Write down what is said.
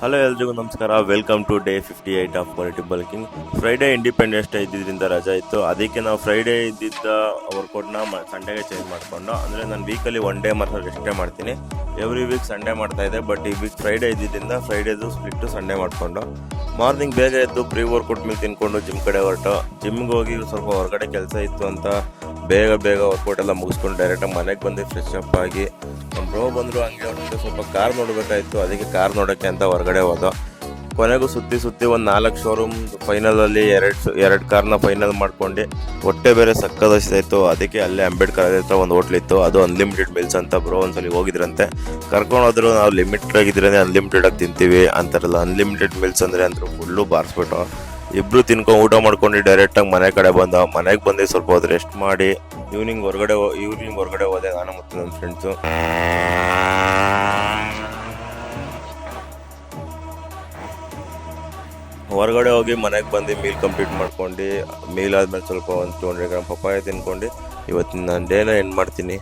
Hello ಎಲ್ರಿಗೂ ನಮಸ್ಕಾರ. Welcome to day 58 of politic bulking. Friday Independence Day ಇದ್ದಿದ್ದರಿಂದ ರಜಾ ಇತ್ತು. ಅದಕ್ಕೆ ನಾವು ಫ್ರೈಡೇ ಇದ್ದಿದ್ದ ವರ್ಕೌಟ್ನ ಸಂಡೇಗೆ ಚೇಂಜ್ ಮಾಡಿಕೊಂಡು, ಅಂದರೆ ನಾನು ವೀಕಲ್ಲಿ ಒನ್ ಡೇ ಮಾತ್ರ ರೆಸ್ಟೇ ಮಾಡ್ತೀನಿ. ಎವ್ರಿ ವೀಕ್ ಸಂಡೇ ಮಾಡ್ತಾ ಇದ್ದೆ, ಬಟ್ ಈ ವೀಕ್ ಫ್ರೈಡೇ ಇದ್ದಿದ್ದರಿಂದ ಫ್ರೈಡೇದು ಸ್ಪ್ಲಿಟ್ಟು ಸಂಡೇ ಮಾಡಿಕೊಂಡು ಮಾರ್ನಿಂಗ್ ಬೇಗ ಎದ್ದು ಪ್ರೀ ವರ್ಕೌಟ್ ಮೇಲೆ ತಿನ್ಕೊಂಡು ಜಿಮ್ ಕಡೆ ಹೊರಟು. ಜಿಮ್ಗೆ ಹೋಗಿ ಸ್ವಲ್ಪ ಹೊರಗಡೆ ಕೆಲಸ ಇತ್ತು ಅಂತ ಬೇಗ ವರ್ಕೌಟ್ ಎಲ್ಲ ಮುಗಿಸ್ಕೊಂಡು ಡೈರೆಕ್ಟಾಗಿ ಮನೆಗೆ ಬಂದು ಫ್ರೆಶ್ ಅಪ್ ಆಗಿ ನಮ್ಮ ಬ್ರೋ ಬಂದರು. ಹಂಗೆ ಅವ್ರಿಗೆ ಸ್ವಲ್ಪ ಕಾರ್ ನೋಡಬೇಕಾಯಿತು, ಅದಕ್ಕೆ ಕಾರ್ ನೋಡೋಕ್ಕೆ ಅಂತ ಹೊರಗಡೆ ಹೋದ. ಕೊನೆಗೂ ಸುತ್ತಿ ಒಂದು 4 ಶೋರೂಮ್ ಫೈನಲಲ್ಲಿ ಎರಡು ಕಾರ್ನ ಫೈನಲ್ ಮಾಡ್ಕೊಂಡು ಹೊಟ್ಟೆ ಬೇರೆ ಸಕ್ಕದಾಯಿತು. ಅದಕ್ಕೆ ಅಲ್ಲೇ ಅಂಬೇಡ್ಕರ್ ಹತ್ರ ಒಂದು ಹೋಟ್ಲಿತ್ತು, ಅದು ಅನ್ಲಿಮಿಟೆಡ್ ಮೀಲ್ಸ್ ಅಂತ. ಬ್ರೋ ಒಂದ್ಸಲಿ ಹೋಗಿದ್ರಂತೆ, ಕರ್ಕೊಂಡು ಹೋದ್ರು. ನಾವು ಲಿಮಿಟೆಡ್ ಆಗಿದ್ರೆ ಅನ್ಲಿಮಿಟೆಡ್ ಆಗಿ ತಿಂತೀವಿ ಅಂತಾರಲ್ಲ, ಅನ್ಲಿಮಿಟೆಡ್ ಮೀಲ್ಸ್ ಅಂದರೆ ಅಂದರು ಫುಲ್ಲು ಬಾರಿಸ್ಬಿಟ್ಟು ಇಬ್ಬರು ತಿನ್ಕೊಂಡು ಊಟ ಮಾಡ್ಕೊಂಡು ಡೈರೆಕ್ಟಾಗಿ ಮನೆ ಕಡೆ ಮನೆಗೆ ಬಂದು ಸ್ವಲ್ಪ ಹೊತ್ತು ರೆಸ್ಟ್ ಮಾಡಿ ಈವ್ನಿಂಗ್ ಹೊರಗಡೆ ಹೋದೆ ನಾನು ಮತ್ತು ನನ್ನ ಫ್ರೆಂಡ್ಸು. ಹೊರಗಡೆ ಹೋಗಿ ಮನೆಗೆ ಬಂದು ಮೀಲ್ ಕಂಪ್ಲೀಟ್ ಮಾಡ್ಕೊಂಡು, ಮೀಲ್ ಆದಮೇಲೆ ಸ್ವಲ್ಪ ಒಂದು 200 ಗ್ರಾಮ್ ಪಪ್ಪಾಯ ತಿನ್ಕೊಂಡು ಇವತ್ತಿನ ನಾನು ಡೇನ ಎಂಡ್ ಮಾಡ್ತೀನಿ.